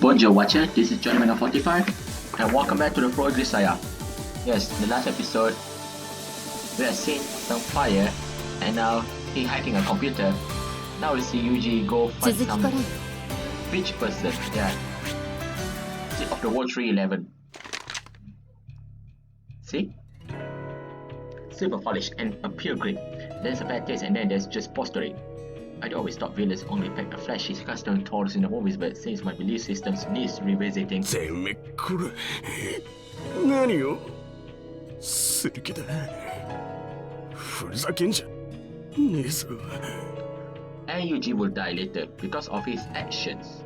Bonjour watcher, this is Johnny45 and welcome back to the Pro Grisaia. Yes, in the last episode we have seen some fire and now he hacking a computer. Now we see Yuji go fight some rich person, yeah. Seat of the World 311. See? Silver polish and a pure grip. There's a bad taste and then there's just posturing. I always thought villains only pack a flashy custom toys in the movies, but since my belief systems needs revisiting. And Yuji will die later because of his actions.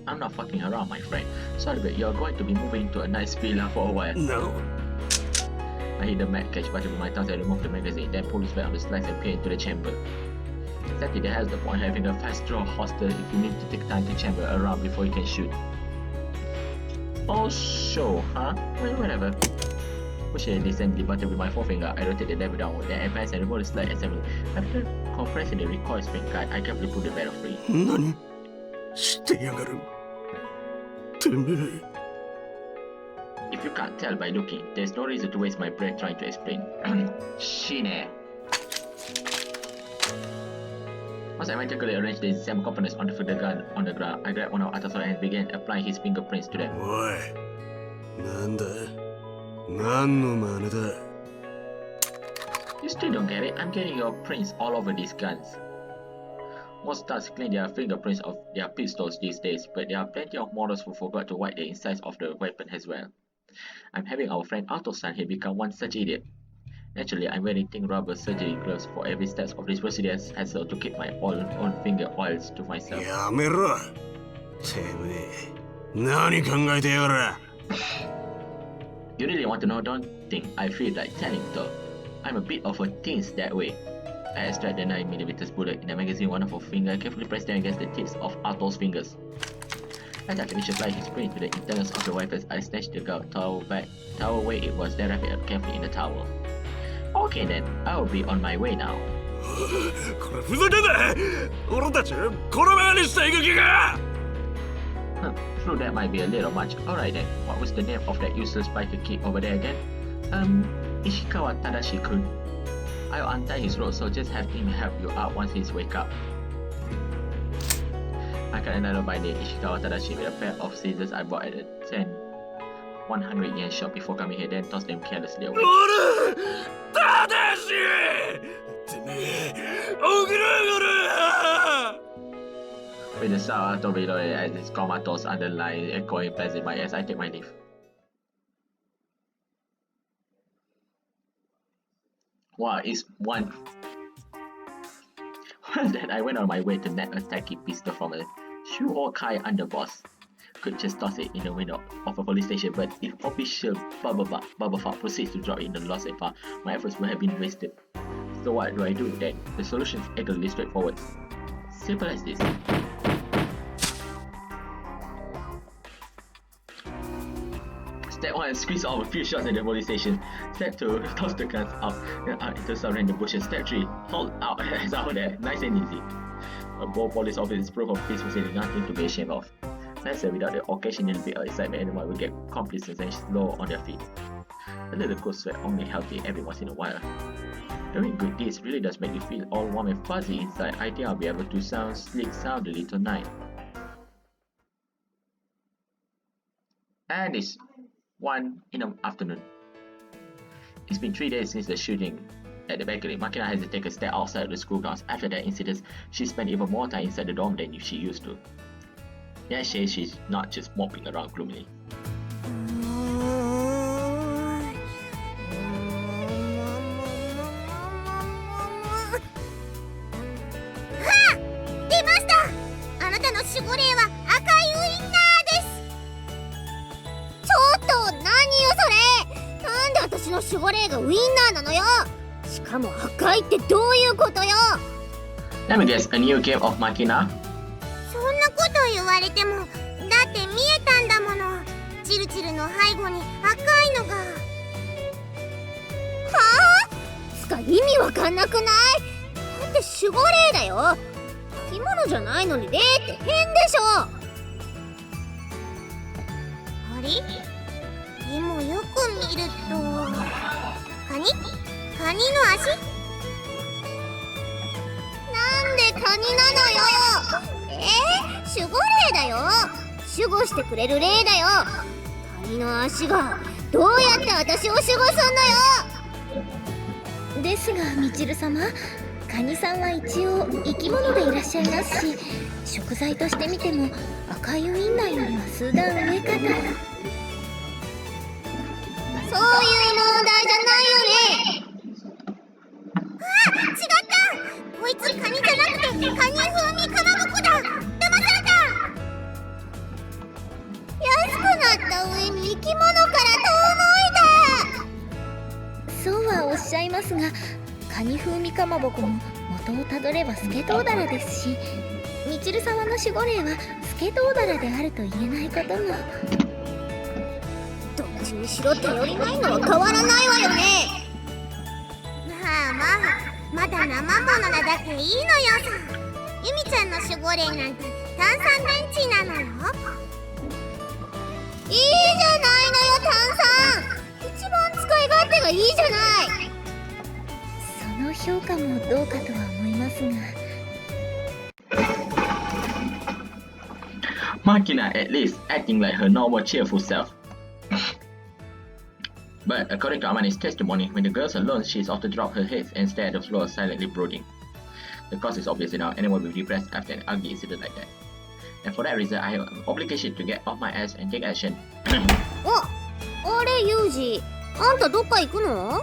I'm not fucking around, my friend. Sorry, but you're going to be moving to a nice villa for a while. No. I hit the mag catch button with my thumbs and remove the magazine, then pull his back on the slice and peer into the chamber. Exactly, that has the point having a fast draw holster if you need to take time to chamber around before you can shoot. Oh, sure, huh? Well, whatever. Pushing the assembly button with my forefinger, I rotate the lever downward, then advance and remove the slide assembly. After compressing the recoil spring guide, I carefully pull the barrel free. If you can't tell by looking, there's no reason to waste my breath trying to explain. Shine. Once I mentally arranged the exam components onto the gun on the ground, I grabbed one of Ata's hands and began applying his fingerprints to them. You still don't get it? I'm getting your prints all over these guns. Most stars claim their fingerprints of their pistols these days, but there are plenty of models who forgot to wipe the insides of the weapon as well. I'm having our friend Otto-san here become one such idiot. Naturally, I'm wearing thin rubber surgery gloves for every step of this procedure hassle to keep my own finger oils to myself. You really want to know? Don't think I feel like telling though. I'm a bit of a teens that way. I extract the 9mm bullet in the magazine one of her finger, carefully press them against the tips of Otto's fingers. As I finish applying his print to the internals of the wipers, I snatched the towel where it was, then wrap it up carefully in the towel. Okay then, I'll be on my way now. True, that might be a little much. Alright then, what was the name of that useless biker kid over there again? Ishikawa Tadashi-kun. I'll untie his rope, so just have him help you out once he's wake up. I got another by name Ishikawa Tadashi with a pair of scissors I bought at a 100 yen shop before coming here, then tossed them carelessly away. With a sour torpedo as his comatose underline echoing pleasant in my ears, I take my leave. Wow, it's one. Then I went on my way to net a tacky pistol from a Shuhokai underboss. Could just toss it in the window of a police station, but if official Baba proceeds to drop it in the lost and found, my efforts would have been wasted. So what do I do then? The solution is utterly straightforward. Simple as this. Step 1, squeeze out a few shots at the police station. Step 2, toss the guns up and out into some random bushes. Step 3, hold out hands out there, nice and easy. A bold police officer is proof of peaceful city, nothing to be ashamed of. Nice that without the occasional bit of excitement, anyone will get complacent and slow on their feet. A little cold sweat only healthy every once in a while. Doing good deeds really does make you feel all warm and fuzzy inside. I think I'll be able to sleep soundly tonight. And it's 1 in the afternoon. It's been 3 days since the shooting at the bakery. Makina has to take a step outside of the school grounds. After that incident, she spent even more time inside the dorm than she used to. Yeah, she's not just moping around gloomily. Let me guess, a new game of Makina? そんなこと言われても、だって見えたんだもの。チルチルの背後に赤いのが。はあ？つか意味わかんなくない？だっって守護霊だよ。生き物じゃないのに霊って変でしょ。あれでもよく見るとカニの足？なんでカニなのよ。守護霊だよ。守護してくれる霊だよ。カニの足がどうやって私を守護すんのよ。ですがみちる様、カニさんは一応生き物でいらっしゃいますし、食材として見ても赤いウインナーよりは数段上かと。そういう問題じゃないよね。あ、違った。こいつカニじゃなくてカニ風味かまぼこだ。騙された。安くなった上に生き物からそうはおっしゃいますが、カニ風味かまぼこも元をたどればスケトウダラですし、みちる様の守護霊はスケトウダラであると言えないことも。どっちにしろ頼りないのは変わらないわよね。まだ生ものなだけいいのよさ。ユミちゃんの守護霊なんて炭酸電池なのよ。いいじゃないのよ、炭酸。一番使い勝手がいいじゃない。その評価もどうかとは思いますが。Makina at least acting like her normal cheerful self. But according to Amani's testimony, when the girl's alone, she's often drop her head and stare at the floor, silently brooding. The cause is obvious enough. Anyone will be depressed after an ugly incident like that. And for that reason, I have an obligation to get off my ass and take action. あれユージ、あんたどっか行くの？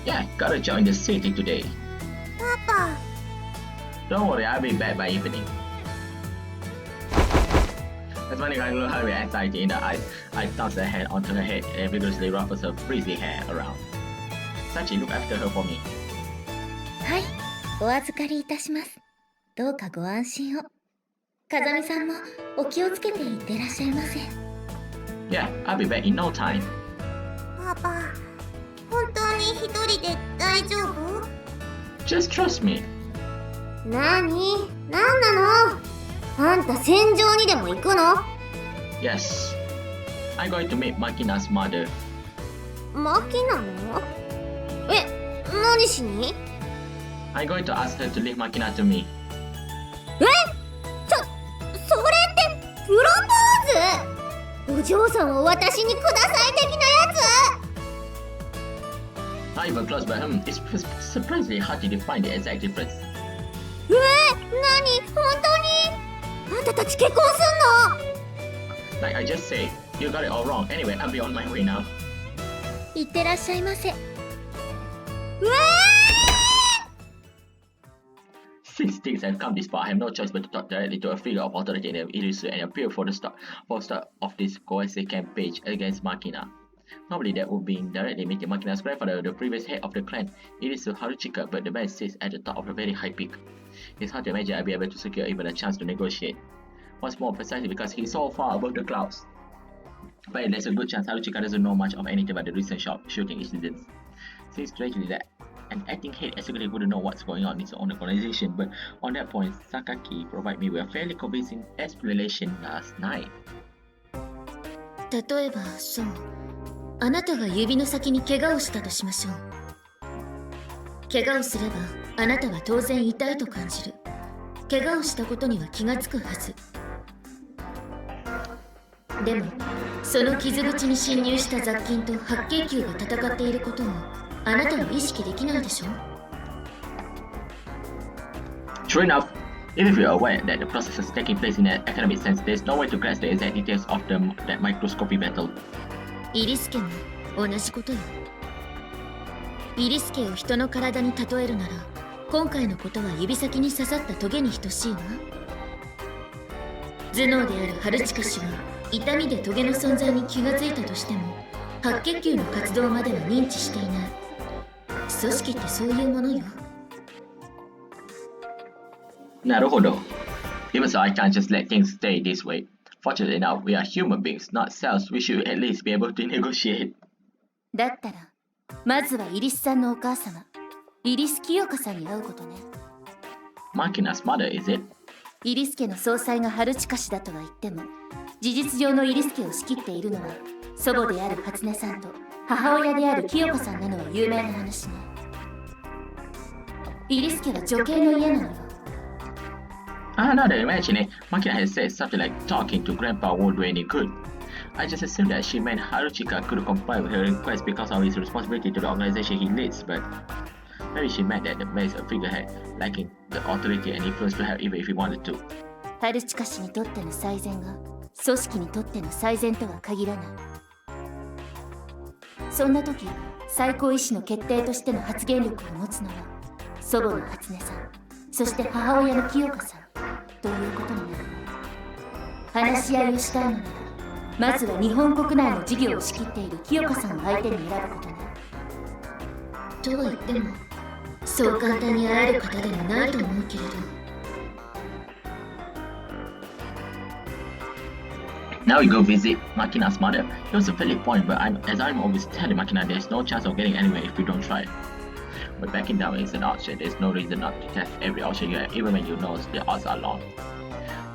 Yeah, gotta join the city today. パパ。Don't worry, I'll be back by evening. That's when I learned her anxiety in the eyes. I toss her hand onto her head and vigorously ruffles her frizzy hair around. Sachi, look after her for me. はい、お預かりいたします。どうかご安心を。風見さんもお気をつけていってらっしゃいませ。Yeah, I'll be back in no time. パパ、本当に一人で大丈夫？ Just trust me. なんなの？あんた戦場にでも行くの？ Yes. I'm going to meet Makina's mother. マキなの？何しに？ I'm going to ask her to leave Makina to me. それってプロポーズ？お嬢さんを私にください的なやつ？ Not even close, but it's surprisingly hard to define the exact difference. 何？本当に？あんたたち結婚すんの？ Like I just said, you got it all wrong. Anyway, I'll be on my way now. いってらっしゃいませ。Since things have come this far, I have no choice but to talk directly to a figure of authority in Irisu and appeal for the start of this coercive campaign against Makina. Normally that would be directly meeting Makina's grandfather, the previous head of the clan, Irisu Haruchika, but the man sits at the top of a very high peak. It's hard to imagine I'll be able to secure even a chance to negotiate. Once more, precisely because he's so far above the clouds. But there's a good chance Haruchika doesn't know much of anything about the recent shooting incidents. Seems strangely that an acting head executive wouldn't know what's going on in his own organization, but on that point, Sakaki provided me with a fairly convincing explanation last night. 例えばそう、あなたが指の先に怪我をしたとしましょう。怪我をすればあなたは当然痛いと感じる。怪我をしたことには気がつくはず。でもその傷口に侵入した雑菌と白血球が戦っていることをあなたは意識できないでしょ？ True enough, even if you're aware that the process is taking place in an academic sense, there's no way to grasp the exact details of that microscopy battle. イリスケも同じことよ。イリスケを人の体に例えるなら、今回のことは指先に刺さったトゲに等しいわ。頭脳であるハルチカ氏は痛みでトゲの存在に気がついたとしても、白血球の活動までは認知していない。組織ってそういうものよ。Naruhodo. Even so, I can't just let things stay this way. Fortunately enough, we are human beings, not cells. We should at least be able to negotiate. だったら、まずはイリスさんのお母様、イリス清香さんに会うことね。Makina's mother, is it? イリス家の総裁がハルチカ氏だとは言っても、事実上のイリス家を仕切っているのは祖母である初音さんと母親である清香さんなのは有名な話ね。イリス家は女系の家なのよ。Ah, now that I imagine it, Makina had said something like talking to Grandpa won't do any good. I just assumed that she meant Haruchika could comply with her request because of his responsibility to the organization he leads, but maybe she meant that the man is a figurehead, lacking the authority and influence to have even if he wanted to. ハルチカ氏にとっての最善が組織にとっての最善とは限らない。そんな時、最高意志の決定としての発言力を持つのは祖母の初音さん、そして母親の清香さんということになる。話し合いをしたいのなら、まずは日本国内の事業を仕切っている清香さんを相手に選ぶことね。とは言っても、そう簡単に会える方でもないと思うけれど。Now we go visit Makina's mother. It was a valid point, but as I'm always telling Makina, there's no chance of getting anywhere if we don't try. But backing down is an option. There's no reason not to test every option you have, even when you know the odds are long.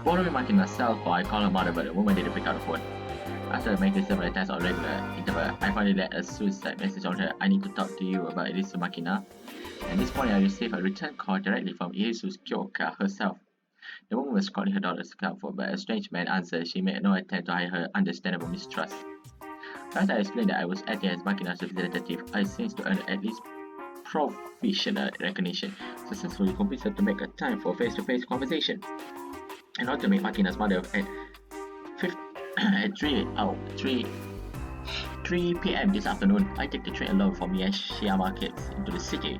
Following Makina's cell phone, I called her mother, but the woman didn't pick up the phone. After making several tests on regular interval, I finally left a suicide message on her. I need to talk to you about Irisu Makina. At this point, I received a return call directly from Irisu Kyoka herself. The woman was calling her daughter's account for, but a strange man answered. She made no attempt to hide her understandable mistrust. After I explained that I was acting as Makina's representative, I seemed to earn at least professional recognition, successfully convinced her to make a time for a face-to-face conversation. In order to meet Makina's mother at 3 p.m. this afternoon, I take the train alone from Miyashima Markets into the city.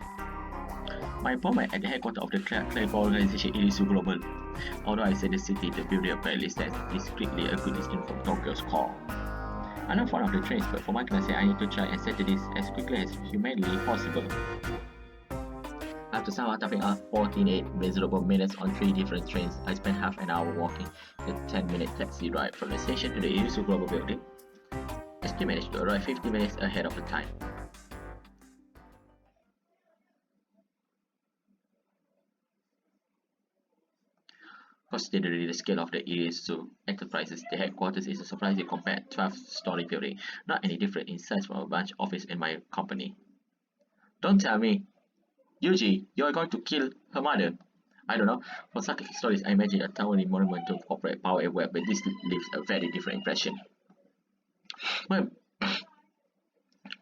My appointment at the headquarters of the clerical organization Irisu Global. Although I say the city, the building apparently stands discreetly a good distance from Tokyo's core. I'm not fond of the trains, but for Makina said I need to try and settle this as quickly as humanly possible. After somehow topping up 48 miserable minutes on 3 different trains, I spent half an hour walking the 10-minute taxi ride from the station to the Irisu Global building. I still managed to arrive 50 minutes ahead of the time. Considering the scale of the Irisu enterprises, the headquarters is a surprisingly compact 12-story building, not any different in size from a branch office in my company. Don't tell me! Yuji, you're going to kill her mother? I don't know. For such stories, I imagine a towering monument to corporate power everywhere, but this leaves a very different impression. Well,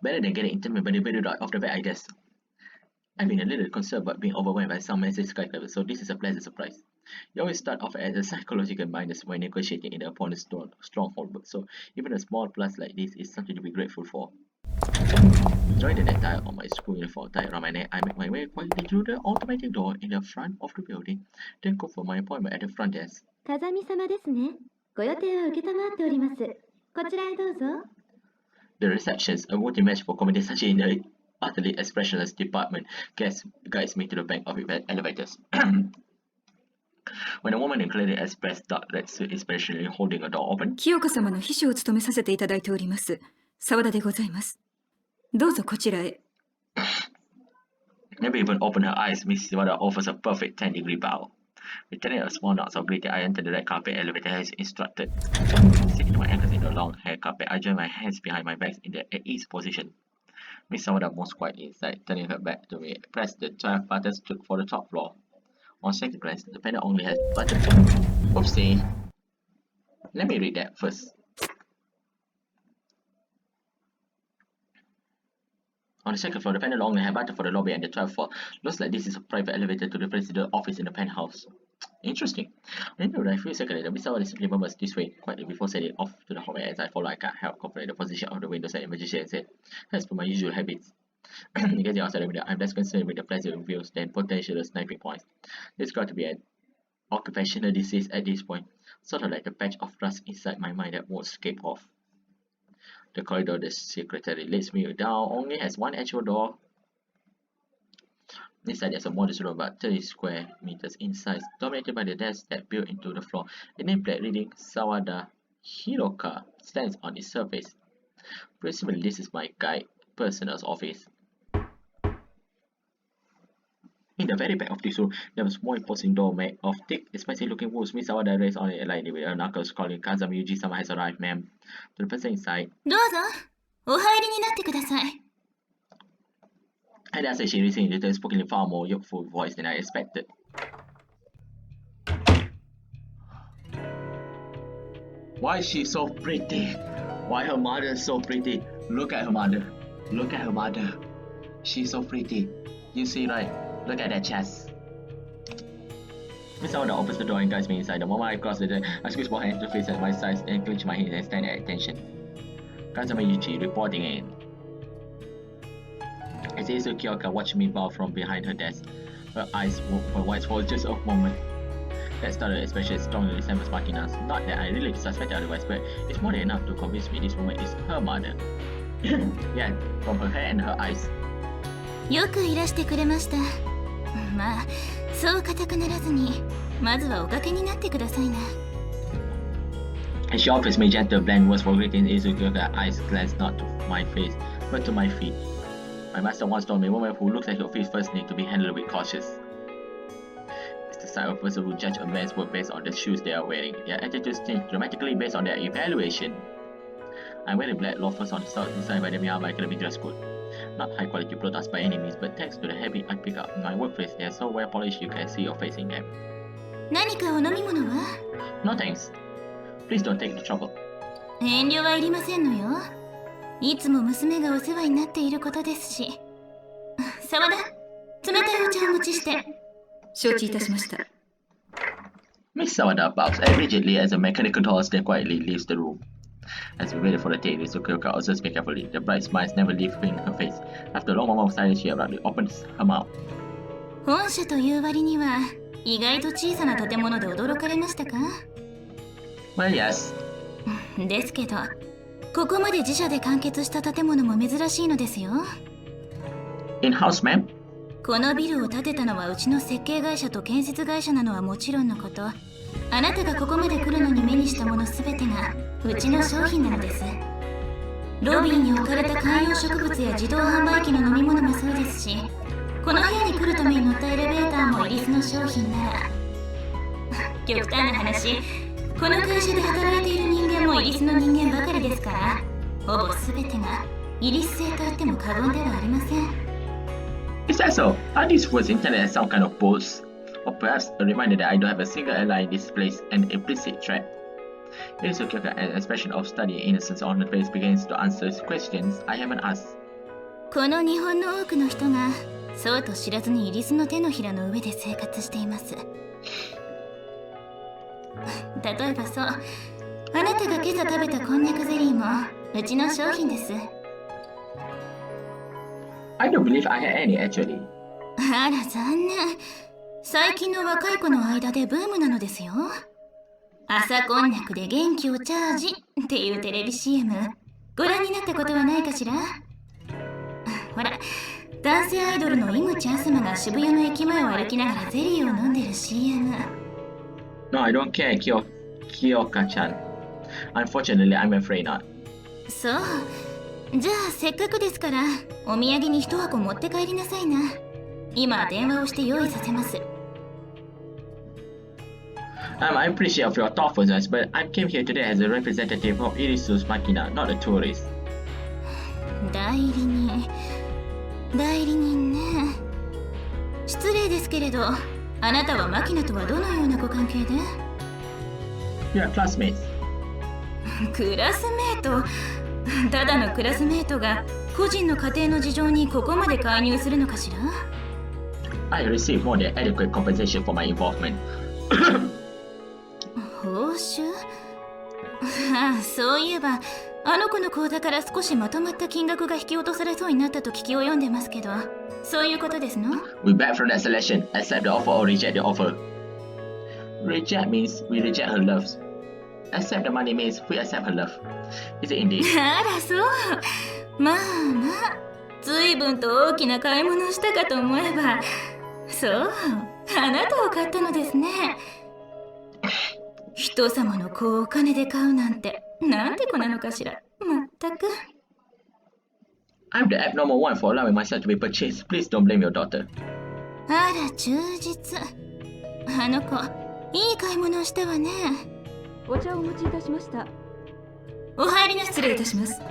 better than getting intimidated right off the bat, I guess. I've been a little concerned about being overwhelmed by some massive skyscraper, so this is a pleasant surprise. You always start off as a psychological minus when negotiating in the opponent's stronghold, so even a small plus like this is something to be grateful for. Enjoying the necktie on my school uniform tied around my neck, I make my way quietly through the automatic door in the front of the building, then go for my appointment at the front desk. 風見様ですね。ご予定は受けたまっております。こちらへどうぞ。The receptionist, a multi-match for comedy such in the utterly expressionless department, guides me to the bank of elevators. When a woman in clearly expressed dark red suit is patiently holding a door open, 清香様の秘書を務めさせていただいております澤田でございます。どうぞこちらへ。Never even opened her eyes, Miss Sawada offers a perfect 10-degree bow. Returning a small nod of greeting, I enter the red carpet elevator as instructed. Sitting my ankles in the long hair carpet, I join my hands behind my back in the at ease position. Miss Sawada moves quietly inside, turning her back to me. Press the 12 buttons for the top floor. On second glance, the panel only has buttons. Oopsie. Let me read that first. On the second floor, the panel only has buttons for the lobby and the 12th floor. Looks like this is a private elevator to the president's office in the penthouse. Interesting. When I arrived a few seconds later, Miss Sawada simply murmurs this way, quietly before setting off to the hallway. As I follow, I can't help comparing the position of the windows and emergency and said, as per my usual habits. Getting outside the window, I'm less concerned with the pleasant views than potential sniping points. There's got to be an occupational disease at this point, sort of like a patch of rust inside my mind that won't escape off. The corridor the secretary leads me down only has one actual door. Inside there's a modest room about 30 square meters in size, dominated by the desk that built into the floor. A nameplate reading Sawada Hiroka stands on its surface. Presumably this is my guide personal's office. In the very back of this room, there was a small imposing door made of thick, expensive-looking wood. Miss Sawada raised on it lightly with her knuckles, calling, "Kazami Yuji-sama has arrived, ma'am." To the person inside, どうぞお入りになってください。 and as she listened, it spoke in a far more youthful voice than I expected. Why is she so pretty? Why her mother is so pretty? Look at her mother. Look at her mother. She's so pretty. You see, right? Look at that chest. Miss Sawada opens the door and guides me inside. The moment I cross the door, I squeeze my hand to face at my sides and clench my hands and stand at attention. Kazami Yuji reporting in. As Izu Kyoka watched me bow from behind her desk, her eyes were wide for just a moment. That started especially strongly resembles Makina's. Not that I really suspected otherwise, but it's more than enough to convince me this woman is her mother. Yeah, from her hair and her eyes. よくいらしてくれました。まあ、そう固くならずに、まずはおかけになってくださいな。And she offers me gentle bland words for greeting. Izu Kyoka's eyes glance not to my face, but to my feet. My master once told me, women who look at your feet first need to be handled with caution. It's the type of person who judge a man's work based on the shoes they are wearing. Their attitudes change dramatically based on their evaluation. I'm wearing black loafers on the south designed by the Miyama Academy dress code. Not high quality products by any means, but thanks to the habit I pick up in my workplace, they are so well polished you can see your face in them. 何かお飲み物は？ No thanks. Please don't take the trouble. 遠慮はいりませんのよ。いつも娘がお世話になっていることですし。沢田、冷たいお茶をお持ちして。承知いたしました。Miss Sawada bows rigidly as a mechanical door then quietly leaves the room. As we waited for the tea, Miss Kyoka also speak carefully. The bright smiles never leaving her face. After a long moment of silence, she abruptly opens her mouth. 本社という割には意外と小さな建物で驚かれましたか？ Well, yes. ですけど、ここまで自社で完結した建物も珍しいのですよ。In-house, ma'am? このビルを建てたのはうちの設計会社と建設会社なのはもちろんのこと、あなたがここまで来るのに目にしたものすべてがうちの商品なのです。ロビーに置かれた観葉植物や自動販売機の飲み物もそうですし、この部屋に来るために乗ったエレベーターもイギリスの商品なら極端な話、この会社で働いている人間もイギリスの人間ばかりですから、ほぼ全てがイギリス製と言っても過言ではありません。Is that so? Are these words intended as some kind of boast? Or perhaps a reminder that I don't have a single ally in this place, an implicit threat? Izu Kyoka, an expression of study innocence on her face, begins to answer questions I haven't asked. この日本の多くの人がそうと知らずにイギリスの手のひらの上で生活しています。例えばそう、あなたが今朝食べたこんにゃくゼリーもうちの商品です。I don't believe I had any actually. あら残念。最近の若い子の間でブームなのですよ。朝こんにゃくで元気をチャージっていうテレビ CM ご覧になったことはないかしら？ほら、男性アイドルの井口あすまが渋谷の駅前を歩きながらゼリーを飲んでる CM。 No, I don't care, Kyoka-chan. Unfortunately, I'm afraid not. そう。じゃあせっかくですからお土産に一箱持って帰りなさいな。今電話をして用意させます。I appreciate your thoughtfulness, but I came here today as a representative of Irisu's Makina, not a tourist. 代理人ね。失礼ですけれど、あなたはマキナとはどのようなご関係で？ We are classmates. クラスメート？ただのクラスメートが個人の家庭の事情にここまで介入するのかしら？ I receive more than adequate compensation for my involvement. 報酬？ああ、そういえばあの子の口座から少しまとまった金額が引き落とされそうになったと聞き及んでますけど、そういうことですの？ We back from that selection, accept the offer or reject the offer. Reject means we reject her love. Accept the money means we accept her love. Is it indeed? あらそう。まあまあ、随分と大きな買い物をしたかと思えば、そう、あなたを買ったのですね。人様の子をお金で買うなんて、なんて子なのかしら。まったく。I'm the abnormal one for allowing myself to be purchased. Please don't blame your daughter. あら忠実。あの子いい買い物をしたわね。お茶をお持ちいたしました。お入りなさい。失礼いたします。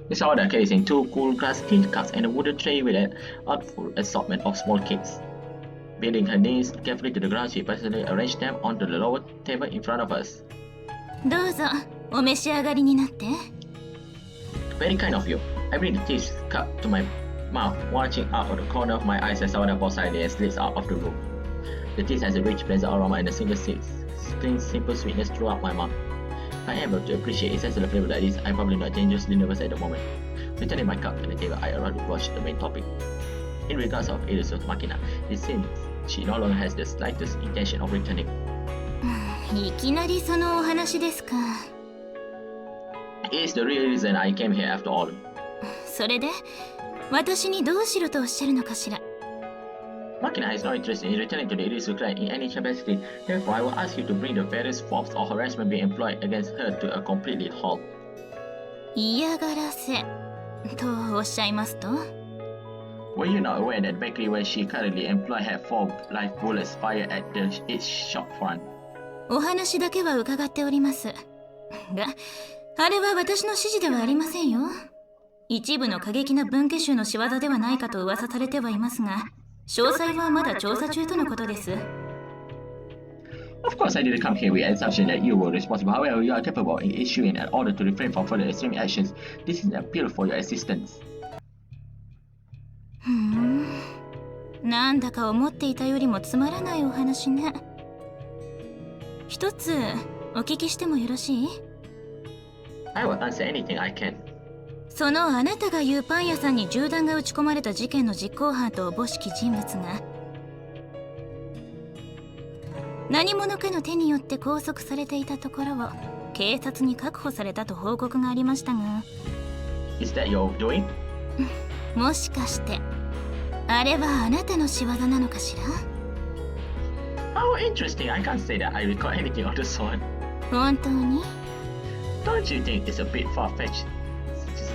This order casing 2 cool glass teacups and a wooden tray with an artful assortment of small cakes. Bending her knees carefully to the ground, she personally arranged them onto the lower table in front of us. どうぞお召し上がりになって。Very kind of you. I bring the tea cup to my mouth, watching out of the corner of my eyes as Sawada falls silently and slips out of the room. The tea has a rich pleasant aroma and a single simple sweetness throughout my mouth. If I am able to appreciate its sensitive flavor like this, I'm probably not dangerously nervous at the moment. Returning my cup to the table, I arrived to watch the main topic. In regards of Ariff Makina, it seems she no longer has the slightest intention of returning. いきなりそのお話ですか。It is the real reason I came here after all. それで私にどうしろとおっしゃるのかしら。Makina has no interest in returning to the Ariff clan in any capacity. Therefore, I will ask you to bring the various forms of harassment being employed against her to a completely halt. 嫌がらせとおっしゃいますと？ Were you not aware that the bakery where she currently employed had 4 live bullets fired at its shop front? お話だけは伺っております。が、あれは私の指示ではありませんよ。一部の過激な文家衆の仕業ではないかと噂されてはいますが、詳細はまだ調査中とのことです。Of course, I didn't come here with the assumption that you were responsible. However, you are capable in issuing an order to refrain from further extreme actions. This is an appeal for your assistance. なんだか思っていたよりもつまらないお話ね。一つお聞きしてもよろしい？ I will answer anything I can. そのあなたが言うパン屋さんに銃弾が撃ち込まれた事件の実行犯とおぼしき人物が何者かの手によって拘束されていたところを警察に確保されたと報告がありましたが、 Is that your doing? もしかしてあれはあなたの仕業なのかしら？ How interesting. I can't say that I recall anything of the sort. 本当に？ Don't you think it's a bit far-fetched?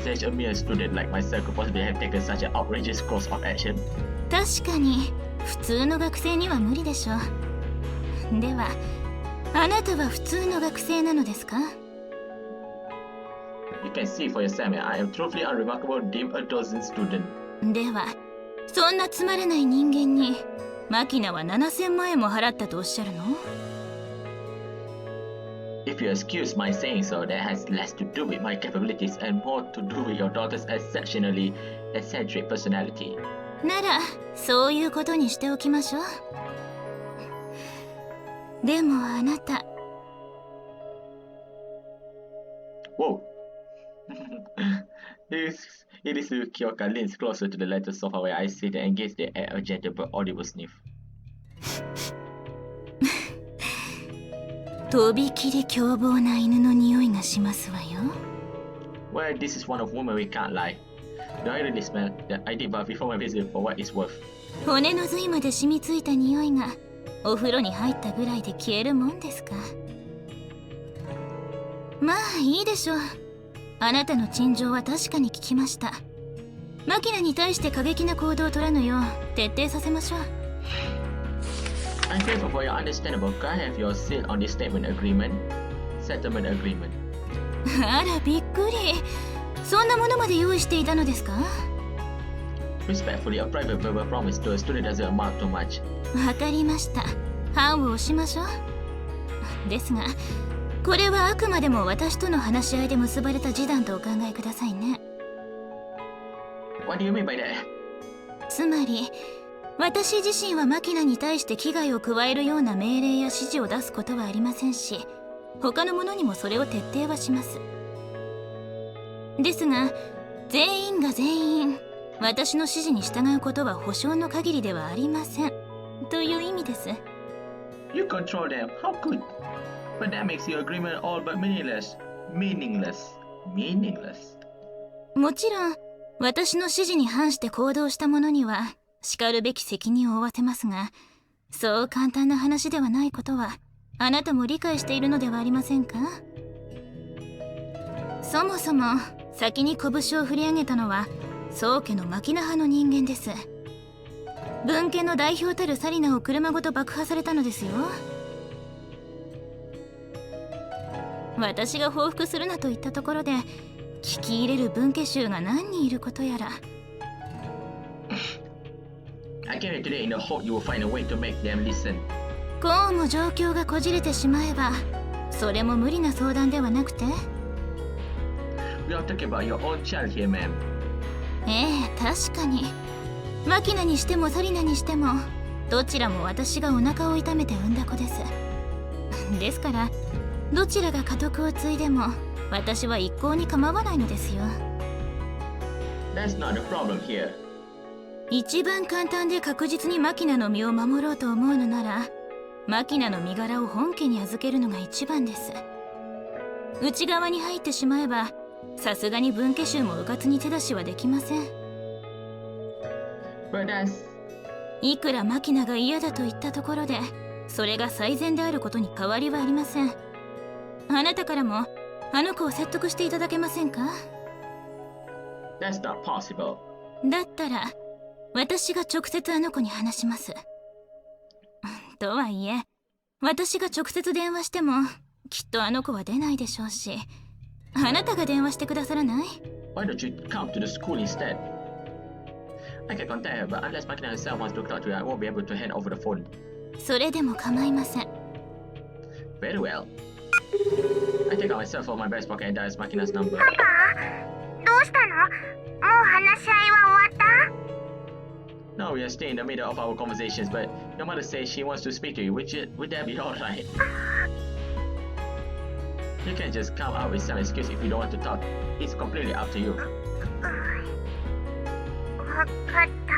Such a mere student like myself could possibly have taken such an outrageous course of action. 確かに普通の学生には無理でしょう。ではあなたは普通の学生なのですか？ You can see for yourself, I am truthfully unremarkable dim a dozen student. ではそんなつまらない人間にマキナは7000万円も払ったとおっしゃるの？ If you excuse my saying so, that has less to do with my capabilities and more to do with your daughter's exceptionally eccentric personality. ならそういうことにしておきましょう。でもあなた。Whoa. It is Kyoka leans closer to the letter sofa where I sit and gaze at a gentle but audible sniff. とびきり凶暴な犬の匂いがしますわよ。 Well, this is one of women we can't lie. Do I really smell that I did bath before my visit for what it's worth? 骨の髄まで染みついた匂いがお風呂に入ったぐらいで消えるもんですか。まあいいでしょう。あなたの陳情は確かに聞きました。マキナに対して過激な行動を取らぬよう徹底させましょう。I'm grateful for your understandable. Can I have your seal on this settlement agreement? あらびっくり。そんなものまで用意していたのですか？ Respectfully, a private verbal promise to a student doesn't amount to much. わかりました。判を押しましょう。ですが、これはあくまでも私との話し合いで結ばれた示談とお考えくださいね。What do you mean by that? つまり、私自身はマキナに対して危害を加えるような命令や指示を出すことはありませんし、他の者にもそれを徹底はします。ですが、全員が全員、私の指示に従うことは保証の限りではありません。という意味です。You control them. How could? But that makes your agreement all but meaningless. もちろん、私の指示に反して行動した者には、叱るべき責任を負わせますが、そう簡単な話ではないことは、あなたも理解しているのではありませんか？そもそも、先に拳を振り上げたのは、宗家のマキナ派の人間です。文家の代表たるサリナを車ごと爆破されたのですよ。私が報復するなと言ったところで聞き入れる文家衆が何人いることやら。I came here today in the hope you will find a way to make them listen. こうも状況がこじれてしまえばそれも無理な相談ではなくて。 We are talking about your own child here, ma'am. ええ、確かにマキナにしてもサリナにしてもどちらも私がお腹を痛めて産んだ子です。ですからどちらが家督を継いでも私は一向に構わないのですよ。 That's not the problem here. 一番簡単で確実にマキナの身を守ろうと思うのならマキナの身柄を本家に預けるのが一番です。内側に入ってしまえばさすがに文家衆も迂闊に手出しはできません。 But that's... いくらマキナが嫌だと言ったところでそれが最善であることに変わりはありません。あなたからもあの子を説得していただけませんか？ That's not possible. だったら私が直接あの子に話します。とはいえ私が直接電話してもきっとあの子は出ないでしょうし、あなたが電話してくださらない？ Why don't you come to the school instead? I can contact her, but unless Makina herself wants to talk to her, I won't be able to hand over the phone. それでも構いません。 Very well. I take out my cell phone from my breast pocket and dial Makina's number. どうしたの？もう話し合いは終わった？ No, we are still in the middle of our conversations, but your mother says she wants to speak to you. Would that be alright? You can just come up with some excuse if you don't want to talk. It's completely up to you. わかった。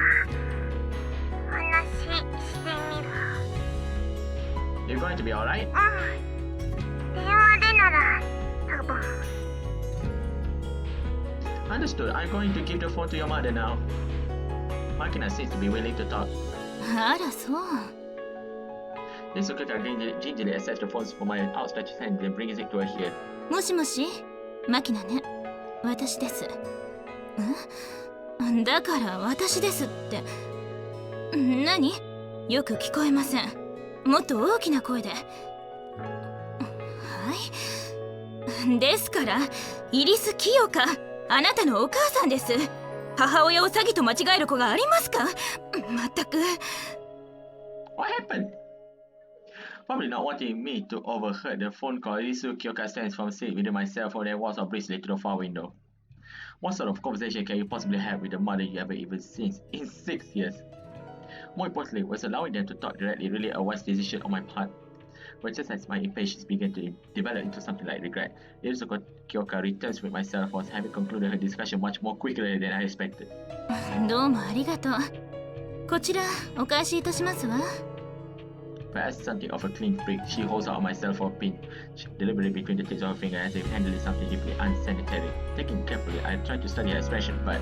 話してみる。You're going to be alright? 電話でなら多分。 Understood. I'm going to give the phone to your mother now. Makina seems to be willing to talk. あらそう。 This Sukaka gingerly accepts the phone from my outstretched hand and brings it to her ear. もしもし、マキナね。私です。だから私ですって。何？よく聞こえません。もっと大きな声で。はい。ですから、イリス・キヨカ、あなたのお母さんです。母親を詐欺と間違える子がありますか？まったく。What happened? Probably not wanting me to overheard the phone call, Irisu Kyoka stands from seat within my cell phone and walks obliquely to the far window. What sort of conversation can you possibly have with the mother you haven't even seen in 6 years? More importantly, was allowing them to talk directly really a wise decision on my part? But just as my impatience began to develop into something like regret, Irisu Kyoka returns with my cell phone, having concluded her discussion much more quickly than I expected. どうもありがとう。こちらお返しいたしますわ。Perhaps something of a clean freak, she holds out my cell phone pin deliberately between the tips of her finger as if handling something deeply unsanitary. Taking it carefully, I tried to study her expression, but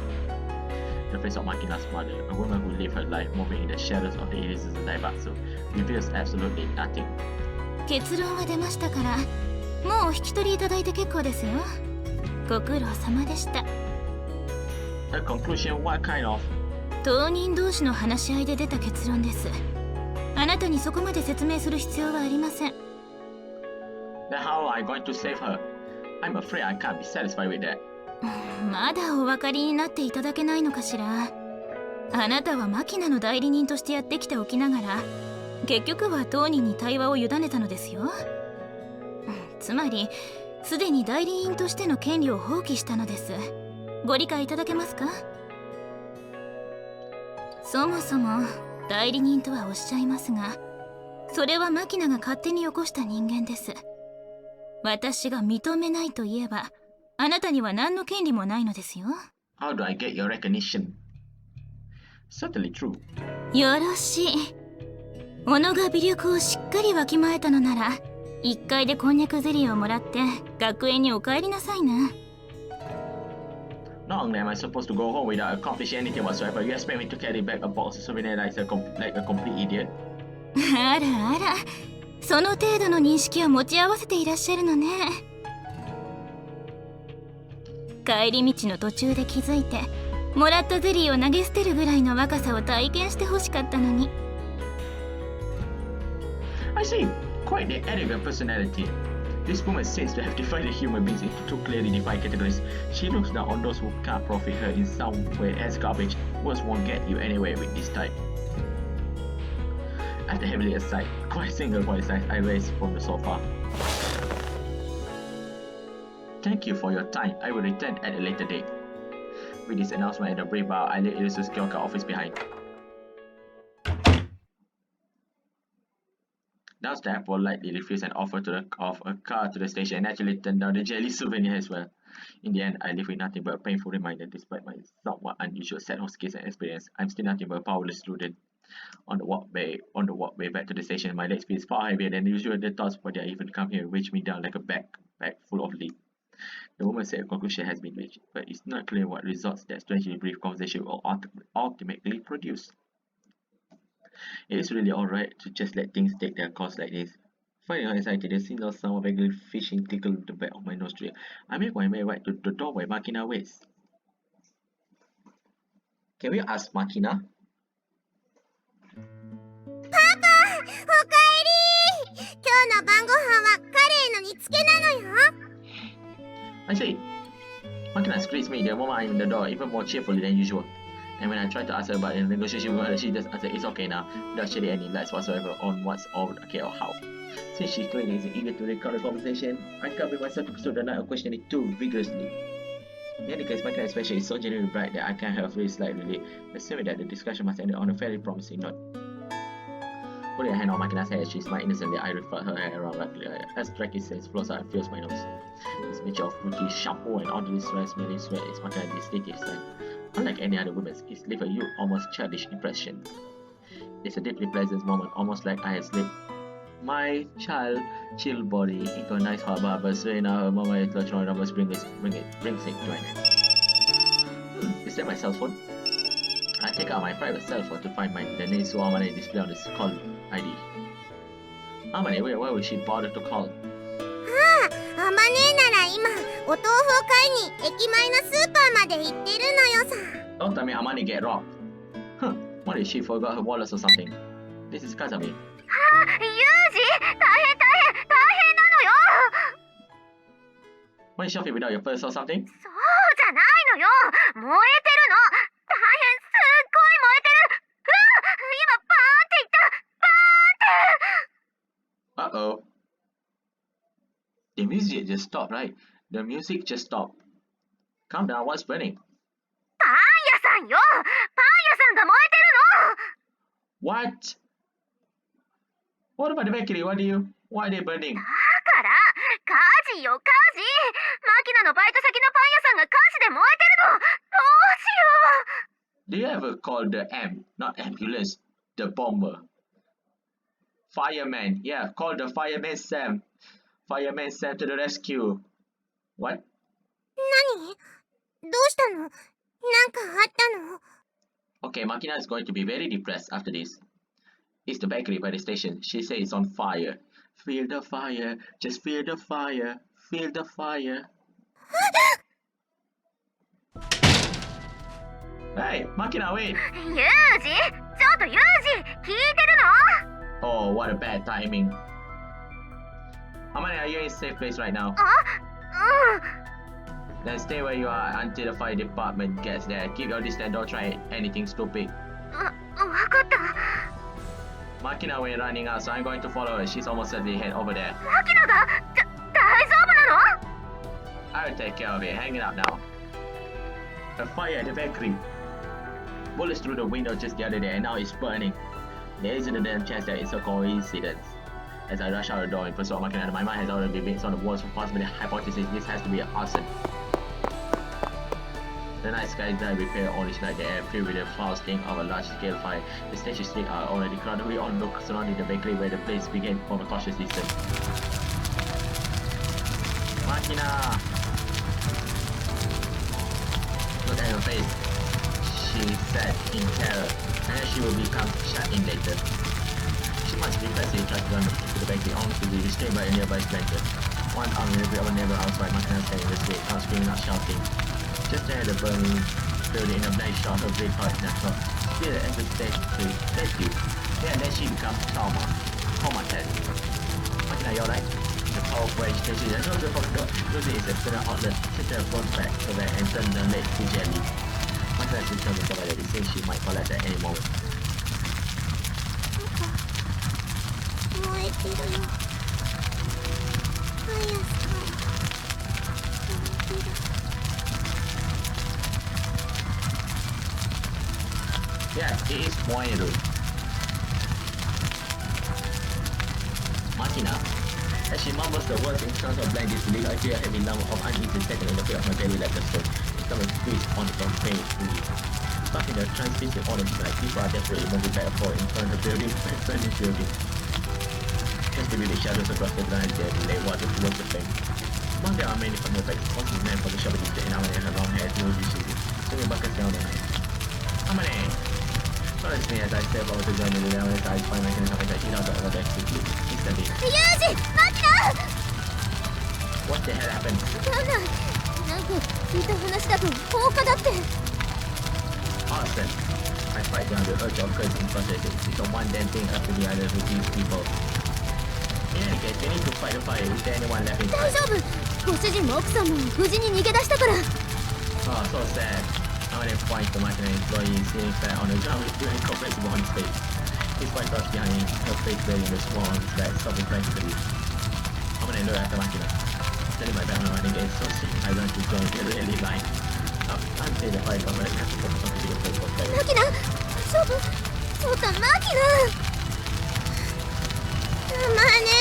the face of Makina's mother, a woman who lived her life moving in the shadows of the Irisu Zaibatsu, reveals absolutely nothing. 結論は出ましたから、もうお引き取りいただいて結構ですよ。ご苦労様でした。A conclusion? What kind of? 当人同士の話し合いで出た結論です。あなたにそこまで説明する必要はありません。Then how am I going to save her? I'm afraid I can't be satisfied with that. まだお分かりになっていただけないのかしら。あなたはマキナの代理人としてやってきておきながら、結局は当人に対話を委ねたのですよ。つまり、すでに代理人としての権利を放棄したのです。ご理解いただけますか？そもそも代理人とはおっしゃいますが、それはマキナが勝手に起こした人間です。私が認めないと言えば、あなたには何の権利もないのですよ。How do I get your recognition? Certainly true. よろしい。小野が微力をしっかりわきまえたのなら、1階でこんにゃくゼリーをもらって学園にお帰りなさいな。Not only am I supposed to go home without accomplishing anything whatsoever, you expect me to carry back a box of souvenirs like a complete idiot? あらあら、その程度の認識を持ち合わせていらっしゃるのね。帰り道の途中で気づいて、もらったゼリーを投げ捨てるぐらいの若さを体験してほしかったのに。 I see. Quite the arrogant personality. This woman seems to have divided human beings into two clearly defined categories. She looks down on those who can't profit her in some way as garbage. Words won't get you anywhere with this type. After heavily aside, quite a single body size, I raised from the sofa. Thank you for your time. I will return at a later date. With this announcement and a brief bow, I left Irisus's Kyoka office behind. Downstairs, I politely refused an offer of a car to the station and actually turned down the jelly souvenir as well. In the end, I live with nothing but a painful reminder. Despite my somewhat unusual set of skills and experience, I'm still nothing but a powerless student. On the walkway back to the station, my legs feel far heavier than usual. The thoughts before I even come here reach me down like a backpack full of lead. The woman said a conclusion has been reached, but it's not clear what results that strangely brief conversation will ultimately produce. It is really alright to just let things take their course like this. Finding out excited, the single sound of vaguely fishing tickled the back of my nostril. I make my way right to the door where Makina waits. Can we ask Makina? Papa! おかえり！今日の晩ご飯はカレーの煮付けなのよ。 I see. Makina greets me the moment I'm in the door, even more cheerfully than usual. And when I try to ask her about the negotiation with her, she just answers it's okay now, without shedding any lights whatsoever on what's all okay or how. Since she clearly is eager to recount the conversation, I can't bring myself to pursue the night of questioning too vigorously. In any case, Makina's expression is so genuinely bright that I can't help feeling slightly relieved, assuming that the discussion must end on a fairly promising note. Putting a hand on Makina's hair, she smiled innocently. I referred her hair around rapidly. As Drake says, flows out and fills my nose. This mixture of fruity shampoo and oddly smelling sweat is Makina's distinctive scent. Unlike any other woman's, it leaves a almost childish impression. It's a deeply pleasant moment, almost like I had slipped my chill body into a nice hot bath, but soon enough, her moment is clutching on numbers brings it to an end. Is that my cell phone? I take out my private cell phone to find the name so Amane display on this call ID. Amane, why would she bother to call? あまねえなら今お豆腐を買いに駅前のスーパーまで行ってるのよさ。 Don't tell me Amane get robbed. Huh, what if she forgot her wallet or something? This is Kazami. ユージ、大変なのよ。 Why shopping without your purse or something? そうじゃないのよ。燃えてるの。大変すっごい燃えてる。うわ、今バーンって言った。バーンって。 Uh-oh. The music just stopped, right? The music just stopped. Calm down, what's burning? パン屋さんよ。パン屋さんが燃えてるの。 What? What about the bakery? Why are they burning? だから火事よ火事。マキナのバイト先のパン屋さんが火事で燃えてるの。どうしよう。 Do you ever call the not ambulance, the bomber? Fireman, yeah, call the fireman Sam. Fireman Sam to the rescue. What? 何？どうしたの？なんかあったの？ Okay, Makina is going to be very depressed after this. It's the bakery by the station. She says it's on fire. Feel the fire, just feel the fire, feel the fire. Hey, Makina, wait! ユージ、ちょっとユージ、聞いてるの？ Oh, what a bad timing. Amane, are you in a safe place right now? あ、うん。 Then stay where you are until the fire department gets there. Keep your distance, don't try anything stupid. わかった。 Makina went running out, so I'm going to follow her. She's almost certainly head over there. マキナが大丈夫なの？ I'll take care of it. Hang it up now. A fire at the bakery. Bullets through the window just the other day, and now it's burning. There isn't a damn chance that it's a coincidence. As I rush out the door in pursuit of Makina, my mind has already been based on the walls for possibly hypothesis this has to be an arson. The night sky is then repaired orange like the air filled with the foul stink of a large-scale fire. The station streets are already crowded. We all look surrounding the bakery where the place began from a cautious distance. Makina! Look at her face. She said in terror, and then she will become shut in later. She must reflexively try to run into the bakery, only to be restrained by a nearby stranger. One arm in every other neighbor outside Makina standing in the street, not screaming, not shouting. Just there, the burning building in a nice shot of great heart natural. Still at the stage to test you. Yeah, then she becomes Coma test. Makina, you alright? The power of vegetation is also using its external outlet, such as one back so that and turn the lake to jelly. Makina's system is already saying she might collapse at any moment. 燃えてるよ。早く。 Yeah, it is Moiru. Makina. As she mumbles the words in terms of blank disbelief, I feel a heavy lump of uneasy second in the pit of my belly like a stone. It's coming squeezed on its own pain to me. Stuck in the translucent autumn sky, people are desperately moving back and forth in front of the building, burning building. Just to the shadows across the blind there, lay water towards the flame. Among there are many from the effects, causing man for the shop to stay in our her long hair, no dishes, swinging buckets down the night. Amane! Honestly, as I step over to join the reality, I find my hands up and I heat out over there quickly, instantly. Yuji! Makina! What the hell happened? なんか聞いた話だと放火だって。 Awesome. I fight down the urge of cursing frustrated. It's a one damn thing after the other with these people. In any case, we need to fight the fire. Is there anyone left 大 inside? 丈夫。ご主人も奥さんも無事に逃げ出したから。 Oh, so sad. I then points to Makina employee sitting flat on the ground with two incomprehensible on his face. His wife crouched behind him, her face buried in the small on his back, sobbing frantically. I'm gonna look after Makina. Turning my back on running again, so sick, I run to join the really line. I'm saying the fight, but I have to focus on the place for fire. マキナ、大丈夫？そうか、マキナ。まあね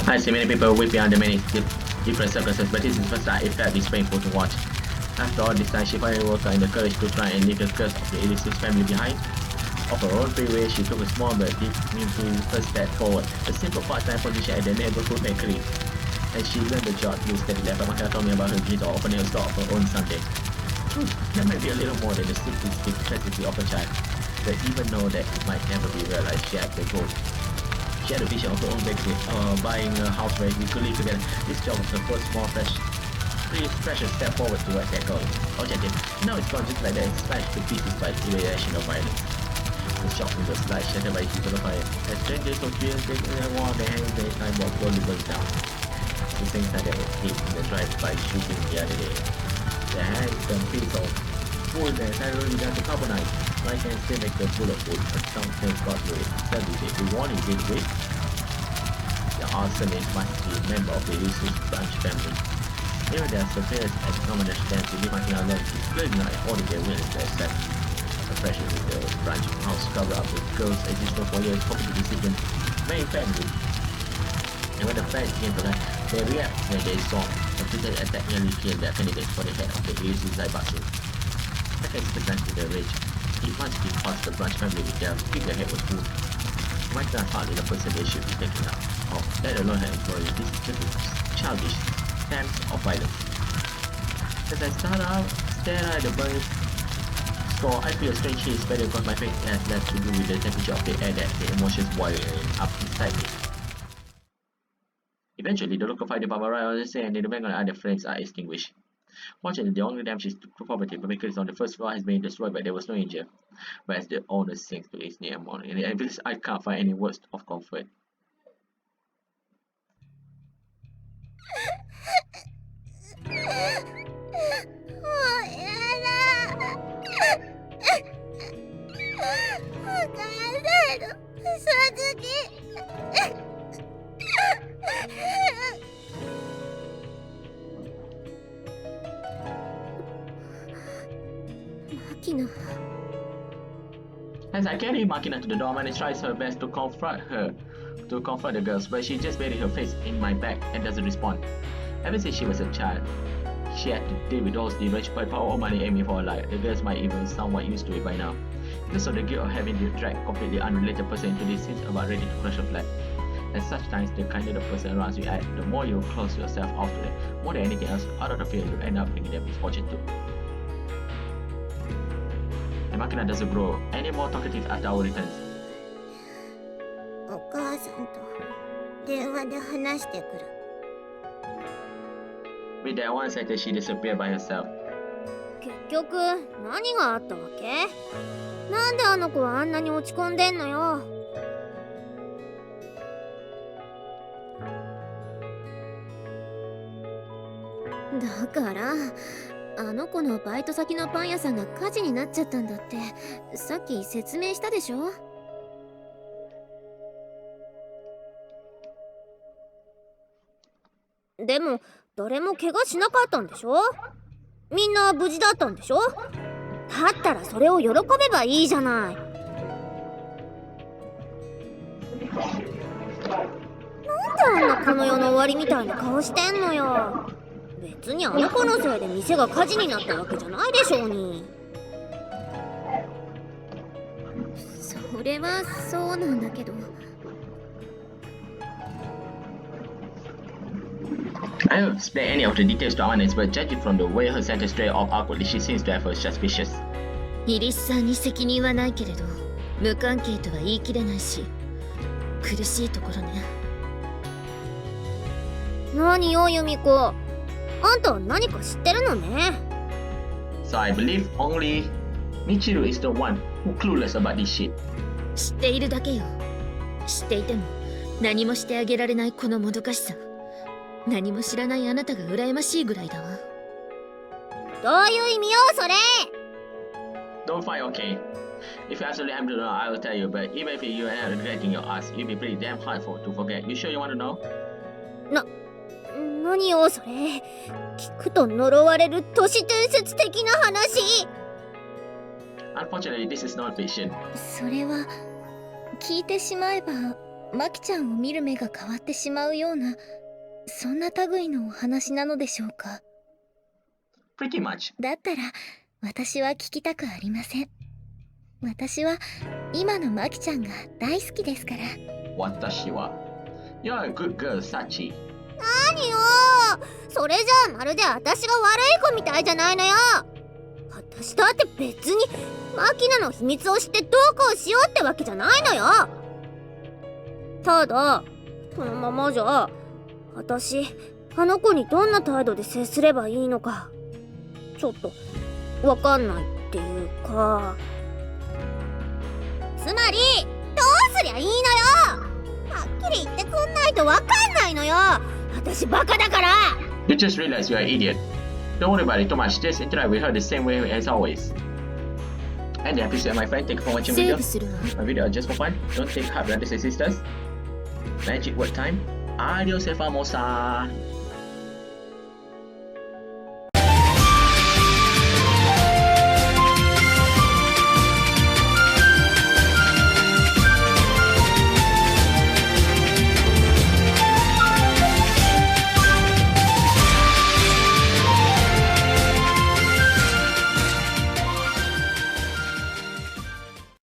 I see many people weeping under many different circumstances, but this is the first time it felt this painful to watch. After all this time, she finally woke up in the courage to try and leave the curse of the Elysius family behind. Of her own free will, she took a small but deep meaningful first step forward, a simple part-time position at the neighborhood bakery. And she learned the job through steady left. Makina told me about her dreams of opening a store of her own someday. That might be a little more than the simplistic capacity of a child, but even though that it might never be realized, she had the goal. She had a vision of her own bakery, buying a house where we could live together. This job was her first small precious step forward towards that goal. Objective. Now it's gone just like that, it's slashed to pieces by irrational violence. The shop windows slashed, shattered by heat of the fire. As strangers or fears, they wall the hands they time was slowly burned down. The same time that was hit in the drive-by shooting the other day. The hands turned piece of wood and suddenly began to carbonize. I can still make the bulletproof, but something got to it. Suddenly, the warning did wait. The arsonist must be a member of the Elysius branch family. Even their superiors had come understand to leave Makina alone. It's clearly not all of their willing to accept. The pressure with the branch house covered up with girls existing for years, hoping to deceive them. Main family. And when the facts came to light, they reacted when they saw a brutal attack nearly killed their candidates for the head of the Elysius Zaibatsu. I can sympathize with their rage. It must be because the branch family with their figurehead was wounded. Makina's hardly the person they should be taking out of, let alone her employee. This is just a childish stance of violence. As I stare at the burning store, I feel a strange heat spreading across my face. It has less to do with the temperature of the air that the emotions boiling up inside me. Eventually, the local fire department arrived on the scene and the bank and other flames are extinguished. Fortunately, the only damage to property because on the first floor has been destroyed, but there was no injury. But as the owner sinks to his near morning, I can't find any words of comfort. マキナ。 As I carry Makina to the door, Manny tries her best to confront the girls, but she just buried her face in my back and doesn't respond. Ever since she was a child, she had to deal with those deranged by power or money aiming for her life. The girls might even somewhat used to it by now. Because of the guilt of having to drag completely unrelated person into this, seems about ready to crush her flat. At such times, the kinder the person around you act, the more you close yourself off to them. More than anything else, out of the fear, you end up bringing them misfortune too. And Makina doesn't grow any more talkative after our returns. お母さんと電話で話してくる。 With that one sentence, she disappeared by herself. 結局何があったわけ？なんであの子はあんなに落ち込んでんのよ。だからあの子のバイト先のパン屋さんが火事になっちゃったんだってさっき説明したでしょ。でも誰も怪我しなかったんでしょ。みんな無事だったんでしょ。だったらそれを喜べばいいじゃない。なんであんなこの世の終わりみたいな顔してんのよ。別にあの子のせいで店が火事になったわけじゃないでしょうに。それはそうなんだけど。I don't explain any of the details to Awanes, but judging from the way her sentence straight off awkwardly, she seems to have her suspicious. イリスさんに責任はないけれど無関係とは言い切れないし苦しいところね。何よユミコ、あんたは何か知ってるのね。 So I believe only Michiru is the one who clueless about this shit. 知っているだけよ。知っていても何もしてあげられないこのもどかしさ。何も知らないあなたが羨ましいぐらいだわ。どういう意味よそれ。 Don't fight, okay? If you absolutely have to know, I will tell you. But even if you end up regretting your ass, you'll be pretty damn hard to forget. You sure you want to know? 何よそれ。聞くと呪われる都市伝説的な話。 Unfortunately, this is not fiction. それは聞いてしまえばマキちゃんを見る目が変わってしまうようなそんな類のお話なのでしょうか。 Pretty much. だったら私は聞きたくありません。私は今のマキちゃんが大好きですから。 Watashi wa. You're a good girl, Sachi. 何よそれじゃあまるで私が悪い子みたいじゃないのよ。私だって別にマキナの秘密を知ってどうこうしようってわけじゃないのよ。ただこのままじゃ私あの子にどんな態度で接すればいいのかちょっとわかんないっていうか。つまりどうすりゃいいのよ。はっきり言ってくんないとわかんないのよ。私バカだから。 You just realized you're an idiot. Don't worry about it too much. Just interact with her the same way as always. And the episode, my friend. Thank you for watching セー video. ブするわ。 My video are just for fun. Don't take heart, brothers and sisters. Magic word time. Adios, famosa.